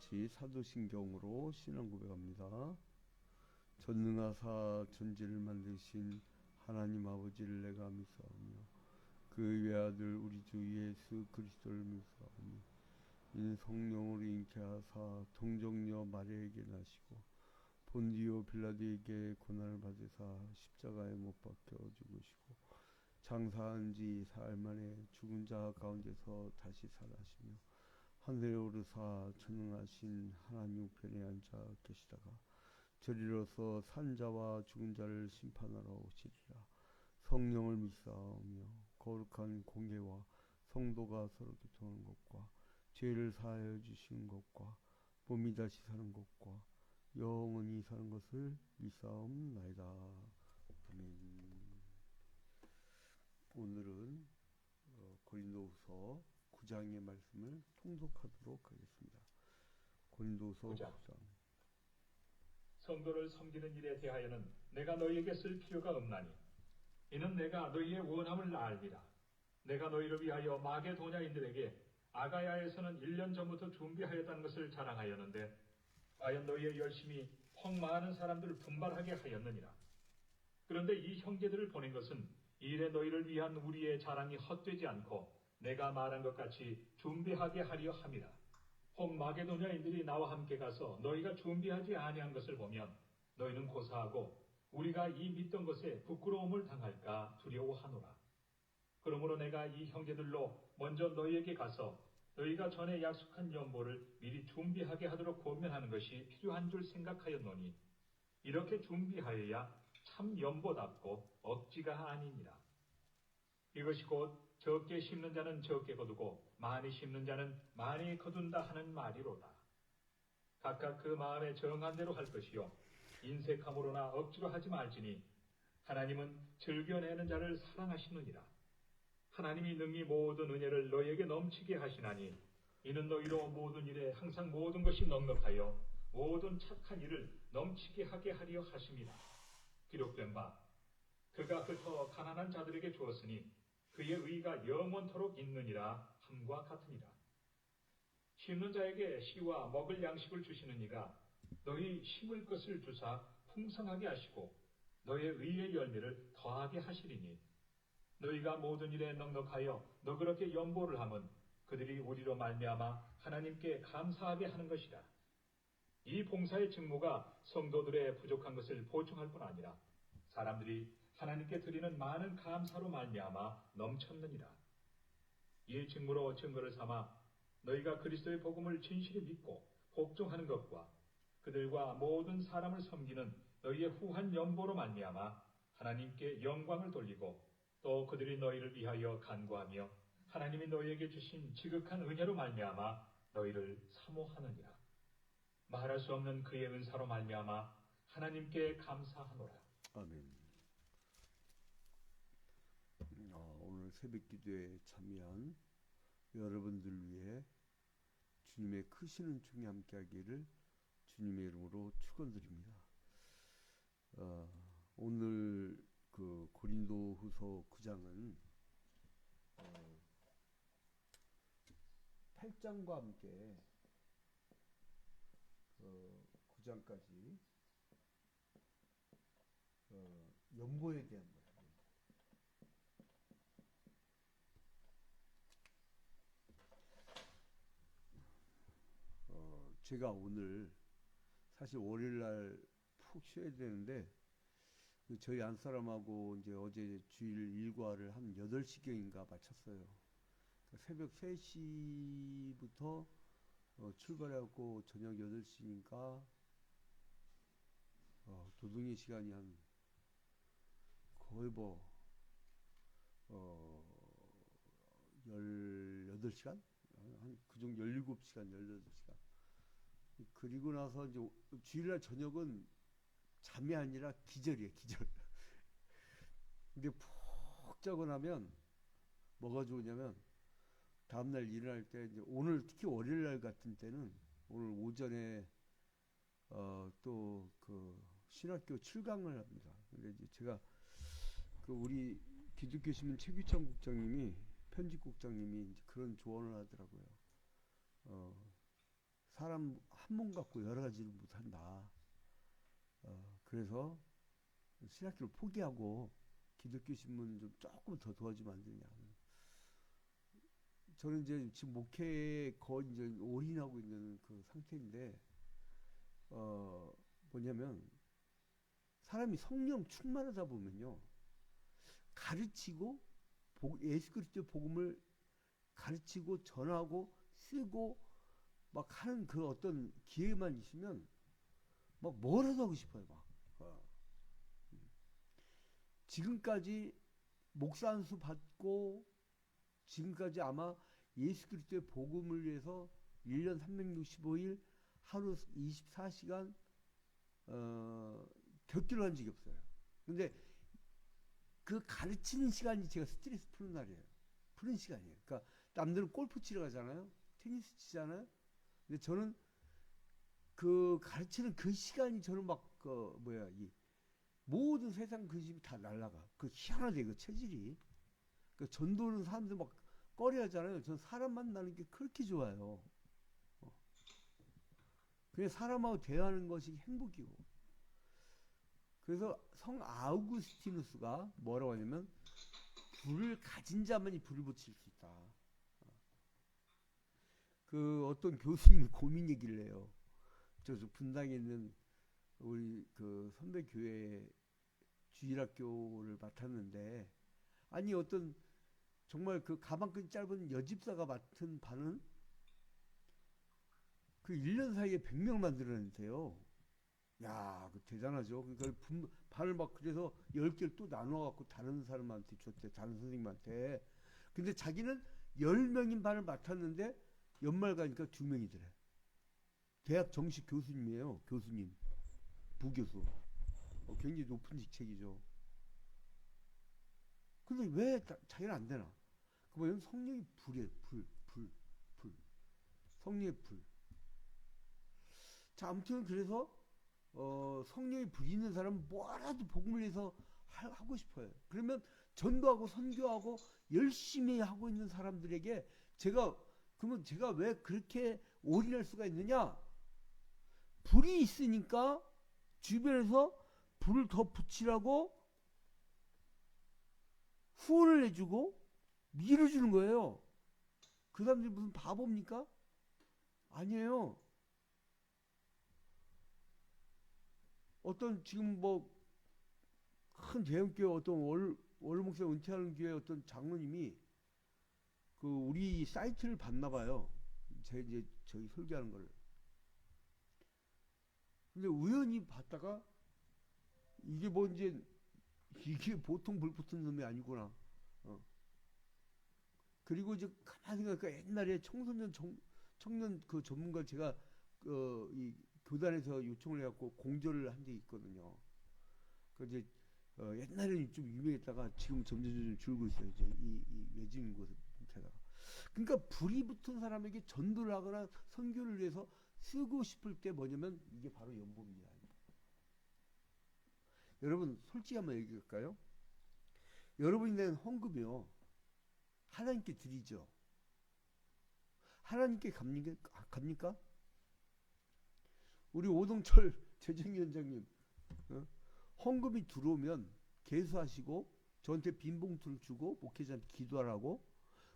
같이 사도신경으로 신앙 고백합니다. 전능하사 천지를 만드신 하나님 아버지를 내가 믿사오며 그 외아들 우리 주 예수 그리스도를 믿사오며 이는 성령으로 잉태하사 동정녀 마리아에게 나시고 본디오 빌라도에게 고난을 받으사 십자가에 못 박혀 죽으시고 장사한 지 사흘 만에 죽은 자 가운데서 다시 살아시며 하늘에 오르사 전능하신 하나님 우편에 앉아 계시다가 저리로서 산자와 죽은 자를 심판하러 오시리라. 성령을 믿사오며 거룩한 공예와 성도가 서로 교통하는 것과 죄를 사하여 주시는 것과 몸이 다시 사는 것과 영원히 사는 것을 믿사옵나이다. 아멘. 오늘은 고린도후서 9장의 말씀을 통독하도록 하겠습니다. 고린도후서 9장. 성도를 섬기는 일에 대하여는 내가 너희에게 쓸 필요가 없나니 이는 내가 너희의 원함을 알리라. 내가 너희를 위하여 마게도냐인들에게 아가야에서는 1년 전부터 준비하였다는 것을 자랑하였는데 과연 너희의 열심이 혹 많은 사람들을 분발하게 하였느니라. 그런데 이 형제들을 보낸 것은 이래 너희를 위한 우리의 자랑이 헛되지 않고 내가 말한 것 같이 준비하게 하려 함이라. 혹 마게도냐인들이 나와 함께 가서 너희가 준비하지 아니한 것을 보면 너희는 고사하고 우리가 이 믿던 것에 부끄러움을 당할까 두려워하노라. 그러므로 내가 이 형제들로 먼저 너희에게 가서 너희가 전에 약속한 연보를 미리 준비하게 하도록 권면하는 것이 필요한 줄 생각하였노니 이렇게 준비하여야 참 연보답고 억지가 아니니라. 이것이 곧 적게 심는 자는 적게 거두고 많이 심는 자는 많이 거둔다 하는 말이로다. 각각 그 마음에 정한 대로 할 것이요 인색함으로나 억지로 하지 말지니 하나님은 즐겨내는 자를 사랑하시느니라. 하나님이 능히 모든 은혜를 너희에게 넘치게 하시나니 이는 너희로 모든 일에 항상 모든 것이 넉넉하여 모든 착한 일을 넘치게 하게 하려 하심이라. 기록된 바 그가 흩어 가난한 자들에게 주었으니 그의 의가 영원토록 있느니라 함과 같으니라. 심는 자에게 씨와 먹을 양식을 주시는 이가 너희 심을 것을 주사 풍성하게 하시고 너희의 의의 열매를 더하게 하시리니 너희가 모든 일에 넉넉하여 너그럽게 연보를 함은 그들이 우리로 말미암아 하나님께 감사하게 하는 것이라. 이 봉사의 직무가 성도들의 부족한 것을 보충할 뿐 아니라 사람들이 하나님께 드리는 많은 감사로 말미암아 넘쳤느니라. 이 직무로 증거를 삼아 너희가 그리스도의 복음을 진실히 믿고 복종하는 것과 그들과 모든 사람을 섬기는 너희의 후한 연보로 말미암아 하나님께 영광을 돌리고 또 그들이 너희를 위하여 간구하며 하나님이 너희에게 주신 지극한 은혜로 말미암아 너희를 사모하느니라. 말할 수 없는 그의 은사로 말미암아 하나님께 감사하노라. 아멘. 오늘 새벽 기도에 참여한 여러분들 위해 주님의 크신 은총이 함께하기를 주님의 이름으로 축원드립니다. 오늘 그 고린도후서 9장은 8장과 함께 9장까지 연보에 대한 거예요. 제가 오늘 사실 월요일날 푹 쉬어야 되는데 저희 안사람하고 이제 어제 주일 일과를 한 8시경인가 마쳤어요. 새벽 3시부터 출발해갖고 저녁 8시니까 도동의 시간이 한 거의 18시간? 한 그 정도 17시간, 18시간. 그리고 나서 이제 주일날 저녁은 잠이 아니라 기절이에요, 기절. 근데 푹 자고 나면 뭐가 좋으냐면 다음날 일어날 때 이제 오늘 특히 월요일날 같은 때는 오늘 오전에 또 그 신학교 출강을 합니다. 근데 이제 제가 그 우리 기독교 신문 최규창 국장님이 편집국장님이 이제 그런 조언을 하더라고요. 사람 한 몸 갖고 여러 가지를 못한다. 그래서 신학교를 포기하고 기독교 신문 좀 조금 더 도와주면 안 되냐. 저는 이제 지금 목회에 거의 이제 올인하고 있는 그 상태인데, 뭐냐면, 사람이 성령 충만하다 보면요, 가르치고, 예수 그리스도의 복음을 가르치고, 전하고, 쓰고, 막 하는 그 어떤 기회만 있으면, 막 뭐라도 하고 싶어요, 막. 지금까지 목사 안수 받고, 지금까지 아마 예수 그리스도의 복음을 위해서 1년 365일 하루 24시간 곁길로 한 적이 없어요. 근데 그 가르치는 시간이 제가 스트레스 푸는 날이에요. 푸는 시간이에요. 그러니까 남들은 골프 치러 가잖아요. 테니스 치잖아요. 근데 저는 그 가르치는 그 시간이 저는 막 이 모든 세상 근심이 다 날라가. 그 희한하대 그 체질이. 그 전도는 사람들 막 꺼려하잖아요. 전 사람 만나는 게 그렇게 좋아요. 그냥 사람하고 대화하는 것이 행복이고. 그래서 성 아우구스티누스가 뭐라고 하냐면, 불을 가진 자만이 불을 붙일 수 있다. 그 어떤 교수님이 고민 얘기를 해요. 저 분당에 있는 우리 그 선배 교회 주일학교를 맡았는데, 아니 어떤 정말 그 가방끈 짧은 여집사가 맡은 반은 그 1년 사이에 100명 만들어낸대요. 야, 그 대단하죠. 그러니까 반을 막 그래서 10개를 또 나눠갖고 다른 사람한테 줬대. 다른 선생님한테. 근데 자기는 10명인 반을 맡았는데 연말 가니까 2명이더래. 대학 정식 교수님이에요. 교수님. 부교수. 굉장히 높은 직책이죠. 근데 왜 자기는 안 되나? 그 뭐냐면 성령이 불이에요. 불. 성령의 불. 자, 아무튼 그래서 성령이 불 있는 사람은 뭐라도 복음을 위해서 하고 싶어요. 그러면 전도하고 선교하고 열심히 하고 있는 사람들에게 그러면 제가 왜 그렇게 올인할 수가 있느냐? 불이 있으니까 주변에서 불을 더 붙이라고 후원을 해주고 밀어주는 거예요. 그 사람들이 무슨 바보입니까? 아니에요. 어떤 지금 뭐 큰 대형교회 어떤 월 목사 은퇴하는 교회 어떤 장로님이 그 우리 사이트를 봤나 봐요. 이제 저희 설교하는 거를. 근데 우연히 봤다가 이게 뭐 이게 보통 불 붙은 놈이 아니구나. 그리고 이제 가만히 생각하니까 옛날에 청년 그 전문가 제가 이 교단에서 요청을 해갖고 공조를 한 적이 있거든요. 그 이제 옛날에는 좀 유명했다가 지금 점점 줄고 있어요. 이제 이 외진 곳에다가. 그러니까 불이 붙은 사람에게 전도를 하거나 선교를 위해서 쓰고 싶을 때 뭐냐면 이게 바로 연보입니다. 여러분 솔직히 한번 얘기할까요? 여러분이 낸 헌금이요. 하나님께 드리죠. 하나님께 갑니까? 우리 오동철 재정위원장님 헌금이 들어오면 개수하시고 저한테 빈 봉투를 주고 목회자한테 기도하라고.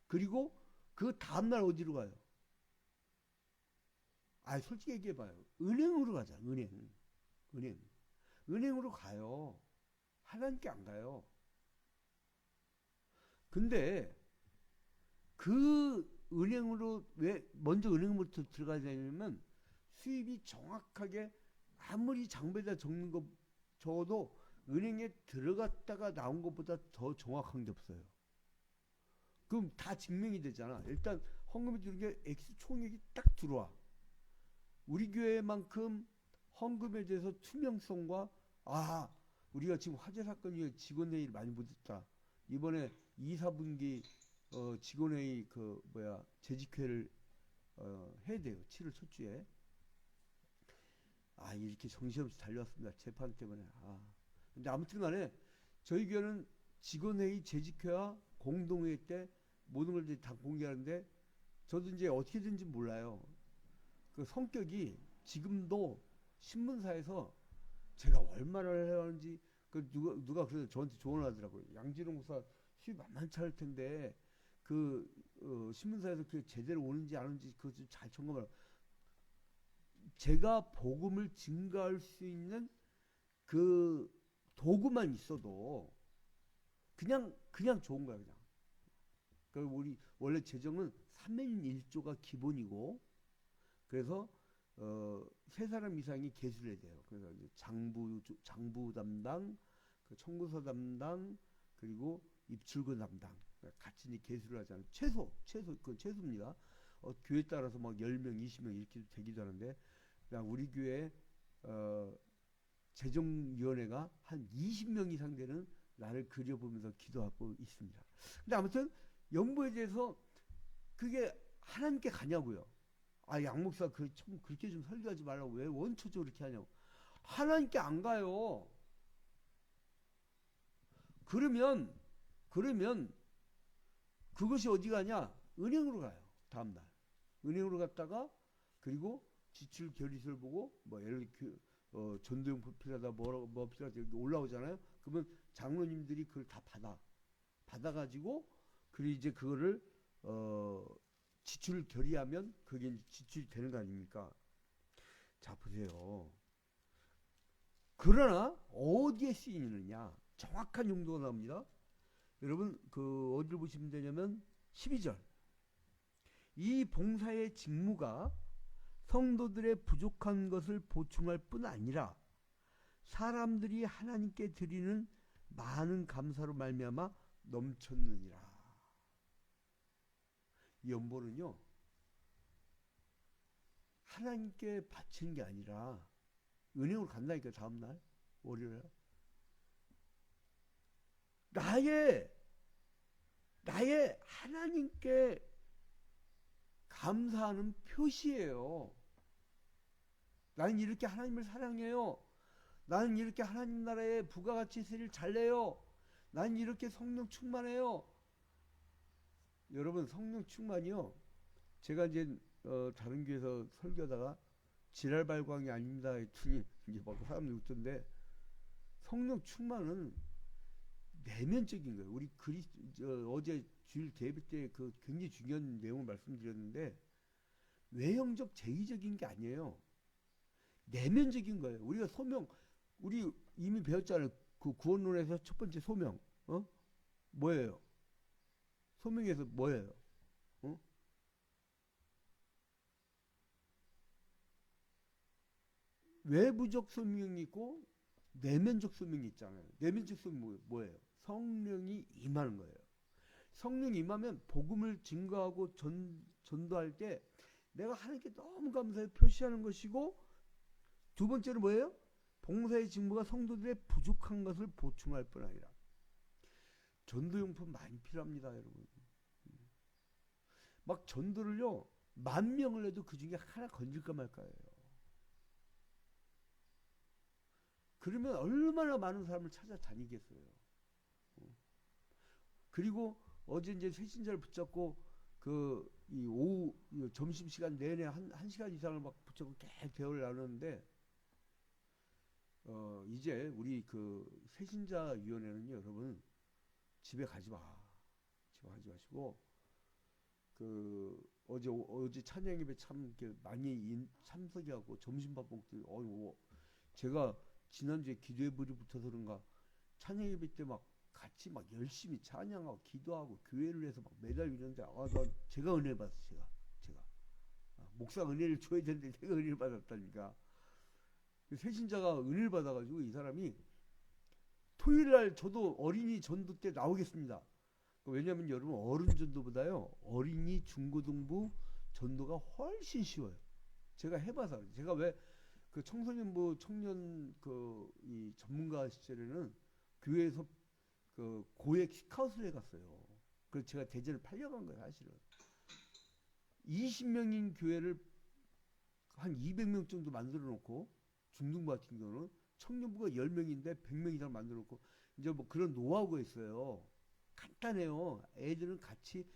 그리고 그 다음날 어디로 가요? 솔직히 얘기해봐요. 은행으로 가자. 은행으로 가요. 하나님께 안 가요. 근데 그 은행으로 왜 먼저 은행부터 들어가야 되냐면 수입이 정확하게 아무리 장부에다 적어도 은행에 들어갔다가 나온 것보다 더 정확한 게 없어요. 그럼 다 증명이 되잖아. 일단 헌금이 들어온 게 X 총액이 딱 들어와. 우리 교회만큼 헌금에 대해서 투명성과 우리가 지금 화재 사건이 직원회의를 많이 못했다. 이번에 2, 4분기 직원회의 재직회를 해야 돼요. 7월 첫 주에. 이렇게 정신없이 달려왔습니다. 재판 때문에. 근데 아무튼 간에 저희 교회는 직원회의, 재직회와 공동회의 때 모든 걸 이제 다 공개하는데 저도 이제 어떻게 된지 몰라요. 그 성격이 지금도 신문사에서 제가 얼마나 해왔는지 그 누가 그래서 저한테 조언을 하더라고요. 양진호 목사 수입 만만치 않을 텐데 그 신문사에서 그게 제대로 오는지 안 오는지 그거 좀 잘 점검하라. 제가 복음을 증가할 수 있는 그 도구만 있어도 그냥 좋은 거야 그냥. 그 우리 원래 재정은 3인 1조가 기본이고 그래서 세 사람 이상이 개수를 해야 돼요. 그래서 이제 장부 담당, 그 청구서 담당, 그리고 입출근 담당 같이 이제 개수를 하잖아요. 그 최소입니다. 교회 따라서 막 10명, 20명 이렇게 되기도 하는데 우리 교회 재정위원회가 한 20명 이상 되는 나를 그려보면서 기도하고 있습니다. 근데 아무튼 영부에 대해서 그게 하나님께 가냐고요. 아, 양 목사 그렇게 좀 설교하지 말라고 왜 원초적으로 그렇게 하냐고. 하나님께 안 가요. 그러면 그것이 어디 가냐? 은행으로 가요. 다음날 은행으로 갔다가 그리고 지출 결의서를 보고 뭐 예를 들어 전도용품 필요하다 뭐 필요하다 이렇게 올라오잖아요. 그러면 장로님들이 그걸 다 받아가지고 그리고 이제 그거를 지출을 결의하면 그게 이제 지출이 되는 거 아닙니까? 자 보세요. 그러나 어디에 쓰이느냐? 정확한 용도가 나옵니다. 여러분 그 어디를 보시면 되냐면 12절. 이 봉사의 직무가 성도들의 부족한 것을 보충할 뿐 아니라 사람들이 하나님께 드리는 많은 감사로 말미암아 넘쳤느니라. 이 연보는요 하나님께 바치는 게 아니라 은행으로 간다니까. 다음날 월요일에 나의 하나님께 감사하는 표시예요. 나는 이렇게 하나님을 사랑해요. 나는 이렇게 하나님 나라의 부가가치세를 잘 내요. 나는 이렇게 성령 충만해요. 여러분 성령 충만이요. 제가 이제 다른 교회에서 설교하다가 지랄발광이 아닙니다 했더니 이제 막 사람들이 웃던데 성령 충만은 내면적인 거예요. 우리 어제 주일 예배 때 그 굉장히 중요한 내용을 말씀드렸는데 외형적 제의적인 게 아니에요. 내면적인 거예요. 우리가 소명 우리 이미 배웠잖아요. 그 구원론에서 첫 번째 소명 뭐예요? 소명에서 뭐예요? 외부적 소명이 있고 내면적 소명이 있잖아요. 내면적 소명이 뭐예요? 성령이 임하는 거예요. 성령이 임하면 복음을 증거하고 전도할 때 내가 하나님께 너무 감사해 표시하는 것이고 두 번째는 뭐예요? 봉사의 직무가 성도들의 부족한 것을 보충할 뿐 아니라 전도용품 많이 필요합니다 여러분. 막 전도를요 10,000명을 해도 그 중에 하나 건질까 말까예요. 그러면 얼마나 많은 사람을 찾아다니겠어요. 그리고 어제 이제 새신자를 붙잡고 이 오후 점심 시간 내내 한 시간 이상을 막 붙잡고 계속 대화를 나누는데 이제 우리 그 새신자 위원회는요 여러분 집에 가지 마시고 어제 찬양 예배 참 이렇게 많이 참석하고 점심밥 먹고 제가 지난주에 기도회부리부터서 그런가 찬양 예배 때 막 같이 막 열심히 찬양하고 기도하고 교회를 위해서 막 매달 이러는데 제가 은혜를 받았어요. 제가 목사가 은혜를 줘야 되는데 제가 은혜를 받았다니까. 새신자가 은혜를 받아가지고 이 사람이 토요일날 저도 어린이 전도 때 나오겠습니다. 왜냐하면 여러분 어른 전도보다요 어린이 중고등부 전도가 훨씬 쉬워요. 제가 해봐서 제가 왜 그 청소년부 청년 이 전문가 시절에는 교회에서 그 고액 스카웃을 해갔어요. 그래서 제가 대전을 팔려간 거예요 사실은. 20명인 교회를 한 200명 정도 만들어 놓고 중등부 같은 경우는 청년부가 10명인데 100명 이상 만들어 놓고 이제 뭐 그런 노하우가 있어요. 간단해요. 애들은 같이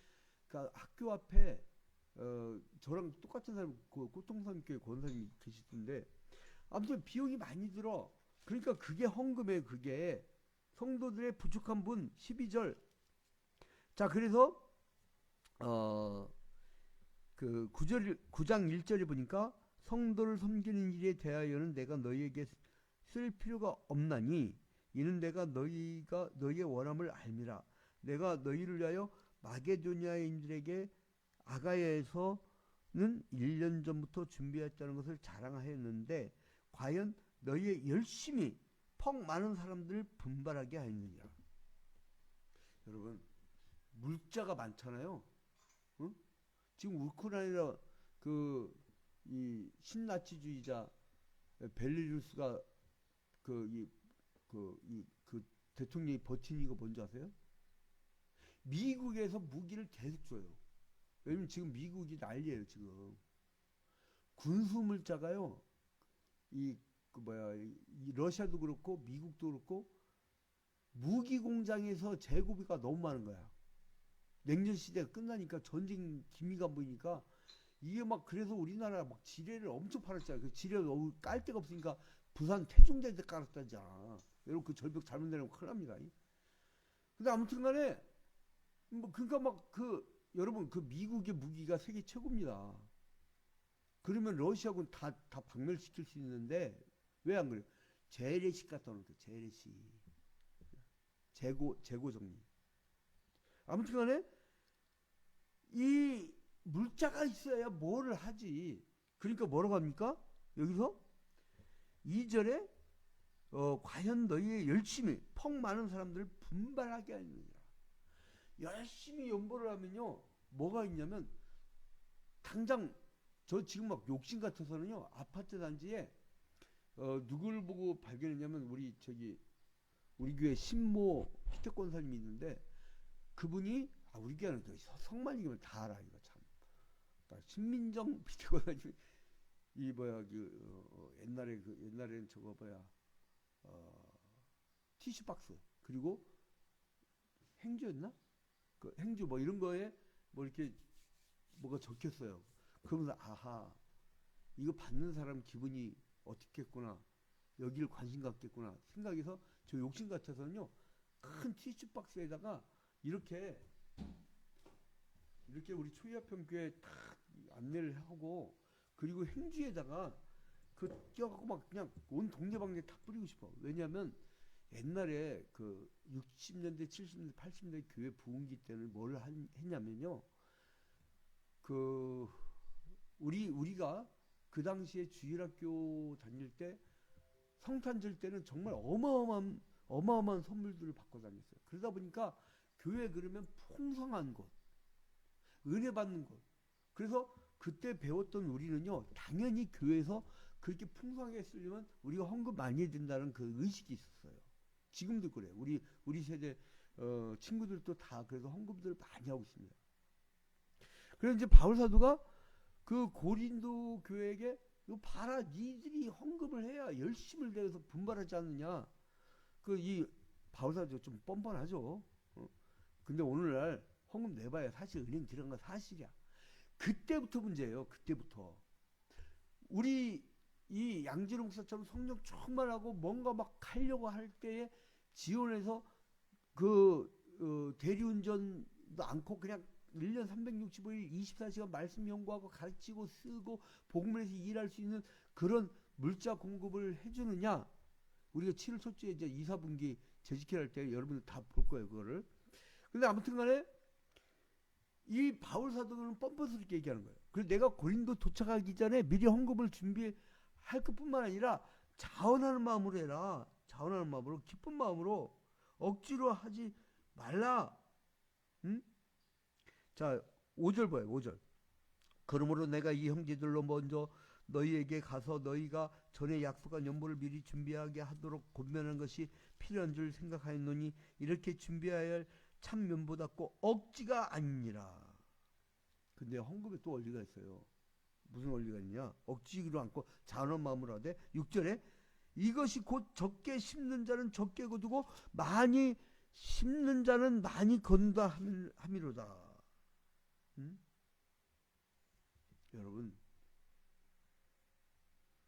그러니까 학교 앞에 저랑 똑같은 사람, 그 꽃동산교회 권사님이 계시던데, 아무튼 비용이 많이 들어. 그러니까 그게 헌금에 그게 성도들의 부족한 분 12절. 자, 그래서 그 9장 1절에 보니까 성도를 섬기는 일에 대하여는 내가 너희에게 쓸 필요가 없나니 이는 내가 너희의 원함을 알미라. 내가 너희를 위하여 마게도냐인들에게 아가야에서는 1년 전부터 준비했다는 것을 자랑하였는데 과연 너희의 열심히 퍽 많은 사람들을 분발하게 하였느니라. 여러분, 물자가 많잖아요. 응? 지금 우크라이나 이 신나치주의자 벨리루스가 그 대통령이 버틴 이유가 뭔지 아세요? 미국에서 무기를 계속 줘요. 왜냐면 지금 미국이 난리예요. 지금 군수 물자가요. 이 러시아도 그렇고 미국도 그렇고 무기 공장에서 재고비가 너무 많은 거야. 냉전 시대가 끝나니까 전쟁 기미가 보이니까 이게 막 그래서 우리나라 막 지뢰를 엄청 팔았잖아요. 그 지뢰 너무 깔 데가 없으니까 부산 태종대에 깔았다잖아. 여러분 그 절벽 잘못 내리면 큰일 납니다. 근데 아무튼 간에 뭐 그러니까 막 여러분 그 미국의 무기가 세계 최고입니다. 그러면 러시아군 다 박멸시킬 수 있는데 왜 안 그래요? 재래식 갖다 놓은 거예요. 재래식. 재고 정리. 아무튼 간에 이 물자가 있어야 뭐를 하지. 그러니까 뭐라고 합니까? 여기서 2절에 과연 너희의 열심히 퍽 많은 사람들을 분발하게 하느니라. 열심히 연보를 하면요 뭐가 있냐면 당장 저 지금 막 욕심 같아서는요 아파트 단지에 누구를 보고 발견했냐면 우리 교회 신모 피태권사님이 있는데 그분이 우리 교회는 성만이면 다 알아. 이거 참 신민정 피태권사님 이 옛날에는 저거 티슈박스 그리고 행주였나? 그 행주 뭐 이런 거에 뭐 이렇게 뭐가 적혔어요. 그러면서 아하 이거 받는 사람 기분이 어떻겠구나 여기를 관심 갖겠구나 생각해서 저 욕심 같아서는요 큰 티슈박스에다가 이렇게 우리 초이아평교에 딱 안내를 하고 그리고 행주에다가 껴갖고 막 그냥 온 동네방네 다 뿌리고 싶어. 왜냐면 옛날에 60년대 70년대 80년대 교회 부흥기 때는 뭘 했냐면요 우리가 그 당시에 주일학교 다닐 때 성탄절 때는 정말 어마어마한 선물들을 받고 다녔어요. 그러다 보니까 교회 그러면 풍성한 곳 은혜 받는 곳 그래서 그때 배웠던 우리는요 당연히 교회에서 그렇게 풍성하게 쓰려면 우리가 헌금 많이 해야 된다는 그 의식이 있었어요. 지금도 그래. 우리 세대 친구들도 다 그래서 헌금들을 많이 하고 있습니다. 그래서 이제 바울사도가 그 고린도 교회에게 이거 봐라 니들이 헌금을 해야 열심을 내서 분발하지 않느냐. 이 바울사도 좀 뻔뻔하죠. 근데 오늘날 헌금 내봐야 사실 은행 들어간 건 사실이야. 그때부터 문제예요. 그때부터 우리 이 양진호 목사처럼 성령 충만하고 뭔가 막 하려고 할 때에 지원해서 대리운전도 않고 그냥 1년 365일 24시간 말씀 연구하고 가르치고 쓰고 복음에서 일할 수 있는 그런 물자 공급을 해주느냐. 우리가 7월 첫 주에 이제 2, 4분기 재직회할 때 여러분들 다 볼 거예요. 그거를. 근데 아무튼 간에 이 바울 사도는 뻔뻔스럽게 얘기하는 거예요. 그래서 내가 고린도 도착하기 전에 미리 헌금을 준비할 것뿐만 아니라 자원하는 마음으로 해라. 자원하는 마음으로 기쁜 마음으로 억지로 하지 말라. 응? 자 5절 봐요. 5절. 그러므로 내가 이 형제들로 먼저 너희에게 가서 너희가 전에 약속한 연보를 미리 준비하게 하도록 권면하는 것이 필요한 줄 생각하였노니 이렇게 준비해야 할 참 면보답고 억지가 아니니라. 근데 헌금에 또 원리가 있어요. 무슨 원리가 있냐? 억지로 않고 자원한 마음으로 하되 6절에 이것이 곧 적게 심는 자는 적게 거두고 많이 심는 자는 많이 거둔다 함이로다. 응? 여러분,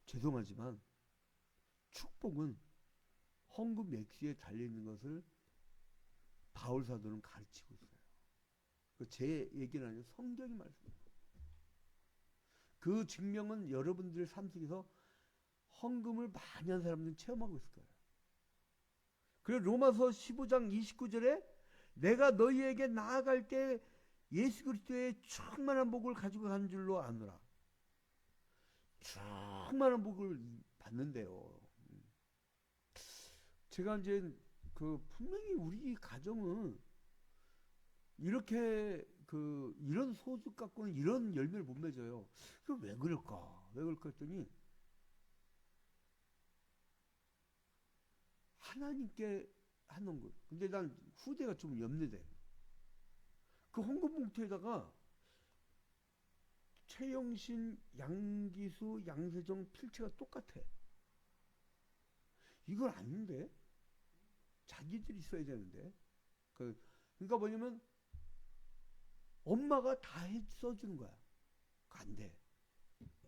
죄송하지만 축복은 헌금 액수에 달려있는 것을 바울 사도는 가르치고 있어요. 제 얘기는 아니고 성경이 말씀합니다. 그 증명은 여러분들 삶 속에서 헌금을 많이 한 사람들은 체험하고 있을 거예요. 그리고 로마서 15장 29절에 내가 너희에게 나아갈 때 예수 그리스도의 충만한 복을 가지고 간 줄로 아노라. 충만한 복을 받는데요. 제가 이제 분명히 우리 가정은 이렇게 이런 소득 갖고는 이런 열매를 못 맺어요. 왜 그럴까? 왜 그럴까 했더니 하나님께 하는 것. 근데 난 후대가 좀 염려돼. 그 헌금 봉투에다가 최영신, 양기수, 양세정 필체가 똑같아. 이건 아닌데? 자기들이 써야 되는데. 그러니까 뭐냐면 엄마가 다 써주는 거야. 안 돼.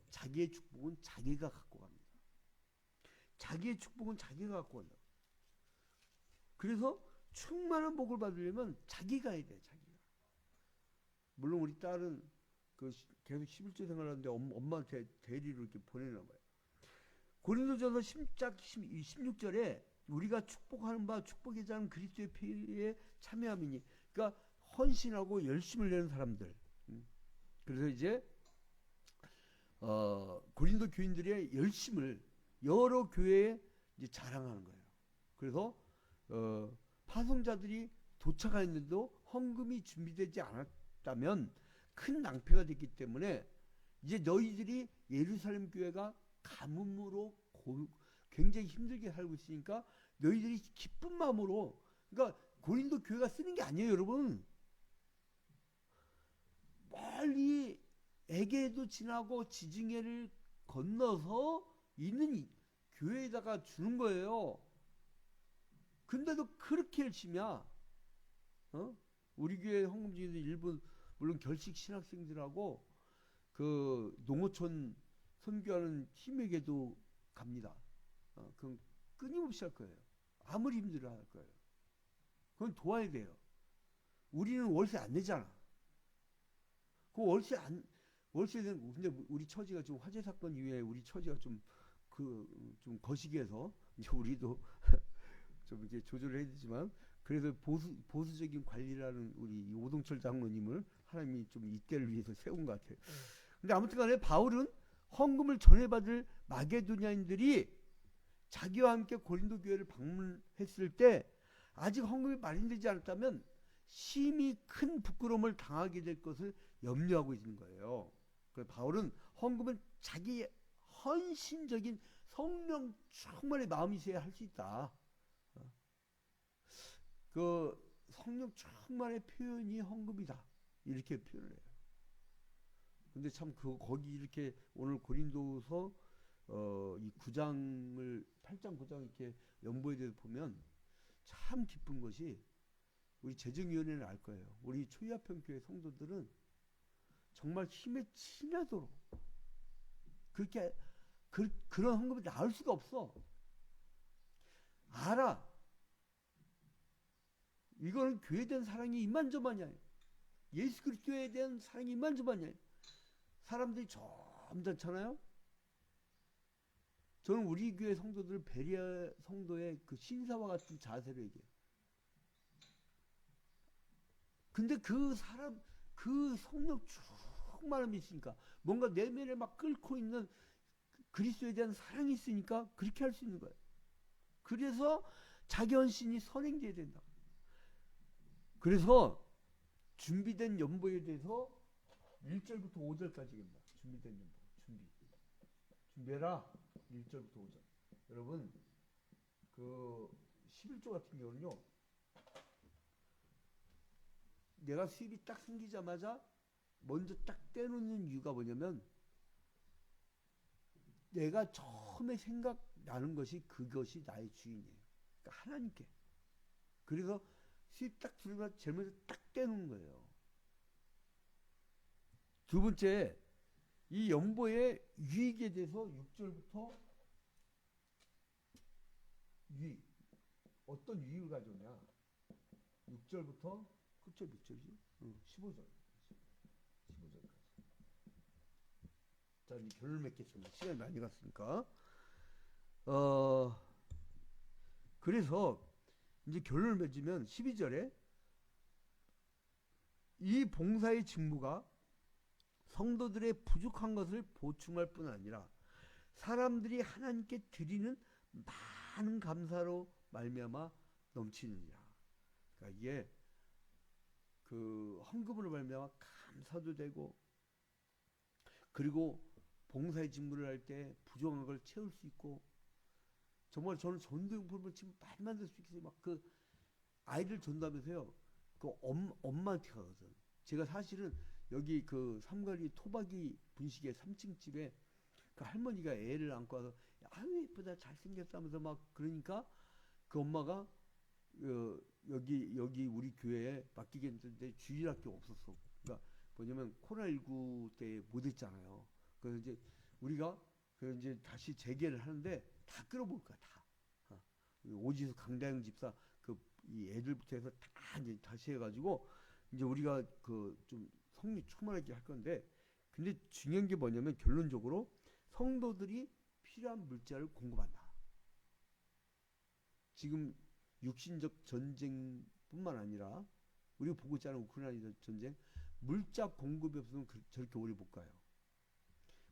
자기의 축복은 자기가 갖고 갑니다. 자기의 축복은 자기가 갖고 간다. 그래서 충만한 복을 받으려면 자기가 해야 돼. 자기가. 물론 우리 딸은 계속 11조 생활하는데 엄마한테 대리로 이렇게 보내나 봐요. 고린도전서 10장 16절에 우리가 축복하는 바 축복의 자는 그리스도의 피에 참여함이니, 그러니까 헌신하고 열심을 내는 사람들. 그래서 이제 고린도 교인들의 열심을 여러 교회에 이제 자랑하는 거예요. 그래서 파송자들이 도착했는데도 헌금이 준비되지 않았다면 큰 낭패가 됐기 때문에 이제 너희들이 예루살렘 교회가 가뭄으로 굉장히 힘들게 살고 있으니까 너희들이 기쁜 마음으로, 그러니까 고린도 교회가 쓰는 게 아니에요, 여러분. 멀리 에게도 지나고 지중해를 건너서 있는 교회에다가 주는 거예요. 근데도 그렇게 열심히야. 우리 교회 헌금 중에도 일부 물론 결식 신학생들하고 농어촌 선교하는 팀에게도 갑니다. 그건 끊임없이 할 거예요. 아무리 힘들어 할 거예요. 그건 도와야 돼요. 우리는 월세 안 내잖아. 그 월세는, 근데 우리 처지가 좀 화재 사건 이후에 우리 처지가 좀 거시기해서 이제 우리도 좀 이렇게 조절을 해야 되지만, 그래서 보수적인 관리라는 우리 오동철 장로님을 하나님이 좀 이때를 위해서 세운 것 같아요. 근데 아무튼 간에 바울은 헌금을 전해받을 마게도냐인들이 자기와 함께 고린도 교회를 방문했을 때 아직 헌금이 마련되지 않았다면 심히 큰 부끄러움을 당하게 될 것을 염려하고 있는 거예요. 그래서 바울은 헌금은 자기의 헌신적인 성령 충만의 마음이 있어야 할 수 있다. 성령 충만의 표현이 헌금이다. 이렇게 표현을 해요. 근데 참 거기 이렇게 오늘 고린도서 이 9장을 8장 9장 이렇게 연보에 대해서 보면 참 기쁜 것이, 우리 재정위원회는 알 거예요. 우리 초이아평교회 성도들은 정말 힘에 치나도록 그렇게 그런 헌금이 나올 수가 없어. 알아. 이거는 교회에 대한 사랑이 이만저만이 아니야. 예수 그리스도에 대한 사랑이 이만저만이 아니야. 사람들이 점잖잖아요. 저는 우리 교회 성도들 베리아 성도의 그 신사와 같은 자세로 얘기해요. 근데 그 성령 충만함이 있으니까, 뭔가 내면에 막 끓고 있는 그리스도에 대한 사랑이 있으니까 그렇게 할 수 있는 거예요. 그래서 자기 헌신이 선행돼야 된다. 그래서 준비된 연보에 대해서 1절부터 5절까지입니다. 준비된 연보. 준비해라. 1절부터 5절. 여러분, 11조 같은 경우는요, 내가 수입이 딱 생기자마자 먼저 딱 떼놓는 이유가 뭐냐면, 내가 처음에 생각나는 것이 그것이 나의 주인이에요. 그러니까 하나님께. 그래서 수입 딱 들어가 제일 먼저 딱 떼놓는 거예요. 두 번째, 이 연보의 유익에 대해서 6절부터 유익, 어떤 유익을 가져오냐. 6절부터 그쵸 몇 절이지? 15절. 15절까지. 자, 이제 결론을 맺겠습니다. 시간이 많이 갔으니까. 그래서 이제 결론을 맺으면 12절에 이 봉사의 직무가 성도들의 부족한 것을 보충할 뿐 아니라 사람들이 하나님께 드리는 많은 감사로 말미암아 넘치느니라. 그러니까 이게 그 헌금으로 말미암아 감사도 되고, 그리고 봉사의 직무를 할 때 부족한 걸 채울 수 있고, 정말 저는 전도용품을 지금 많이 만들 수 있어요. 막 그 아이들 전도하면서요, 그 엄마한테 가거든. 제가 사실은 여기 그 삼거리 토박이 분식의 3층 집에 그 할머니가 애를 안고 와서 아유 예쁘다 잘생겼다 하면서 막 그러니까 그 엄마가 여기 우리 교회에 맡기겠는데 주일학교 없었어. 그러니까 뭐냐면 코로나19 때 못 했잖아요. 그래서 이제 우리가 그 이제 다시 재개를 하는데 다 끌어볼 거야 다. 오지수 강다영 집사 그 이 애들부터 해서 다 이제 다시 해가지고 이제 우리가 그 좀 성리 충만하게 할 건데, 근데 중요한 게 뭐냐면 결론적으로 성도들이 필요한 물자를 공급한다. 지금 육신적 전쟁뿐만 아니라 우리가 보고 있잖아요. 우크라이나 전쟁. 물자 공급이 없으면 저렇게 오래 못 가요.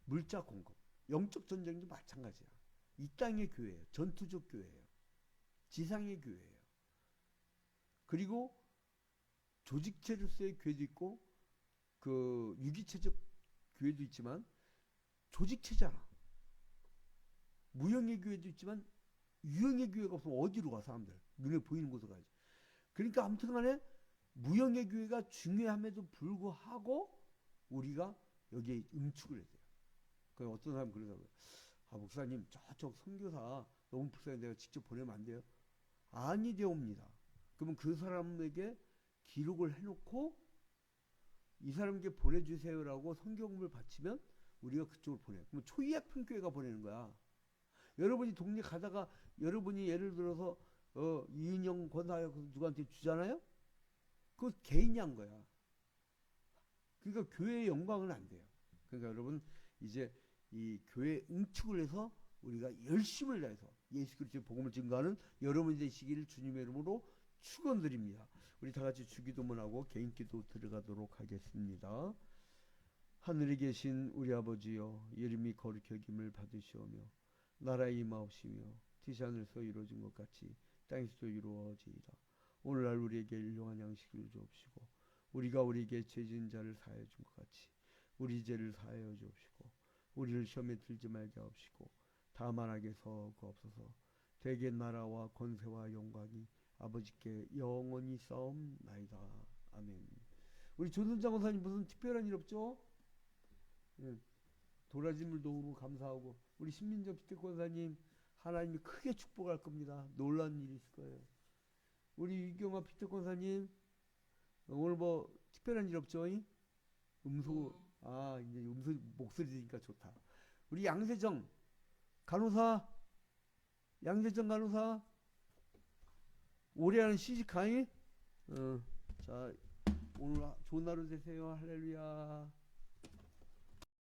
물자 공급. 영적 전쟁도 마찬가지야. 이 땅의 교회예요. 전투적 교회예요. 지상의 교회예요. 그리고 조직체로서의 교회도 있고 그 유기체적 교회도 있지만 조직체잖아. 무형의 교회도 있지만 유형의 교회가 없으면 어디로 가 사람들. 눈에 보이는 곳으로 가야지. 그러니까 아무튼 간에 무형의 교회가 중요함에도 불구하고 우리가 여기에 응축을 해야 돼요. 그 어떤 사람은 그러더라고요. 아 목사님 저쪽 선교사 너무 불쌍해 내가 직접 보내면 안 돼요? 아니 되옵니다. 그러면 그 사람에게 기록을 해놓고 이 사람에게 보내주세요라고 성경을 바치면 우리가 그쪽으로 보내요. 그럼 초이약품교회가 보내는 거야. 여러분이 동네 가다가 여러분이 예를 들어서 이인영 권사역 누구한테 주잖아요? 그거 개인이 한 거야. 그러니까 교회의 영광은 안 돼요. 그러니까 여러분 이제 이 교회 응축을 해서 우리가 열심을 다해서 예수 그리스도의 복음을 증거하는 여러분이 되시기를 주님의 이름으로 축원드립니다. 우리 다 같이 주기도문 하고 개인 기도 들어가도록 하겠습니다. 하늘에 계신 우리 아버지여, 이름이 거룩히 여김을 받으시오며 나라의 임하옵시며 뜻이 하늘에서 이루어진 것 같이 땅에서도 이루어지이다. 오늘날 우리에게 일용할 양식을 주옵시고 우리가 우리에게 죄진 자를 사하여 준 것 같이 우리 죄를 사하여 주옵시고 우리를 시험에 들지 말게 하옵시고 다만 악에서 구하옵소서. 대개 나라와 권세와 영광이 아버지께 영원히 싸움나이다. 아멘. 우리 조선장 권사님 무슨 특별한 일 없죠? 도라지물 너무 감사하고 우리 신민정 피택 권사님 하나님이 크게 축복할 겁니다. 놀라운 일이 있을 거예요. 우리 유경아 피택 권사님 오늘 뭐 특별한 일 없죠? 이제 목소리 들으니까 좋다. 우리 양세정 간호사 올해 하는 시집 강의 자 오늘 좋은 하루 되세요. 할렐루야.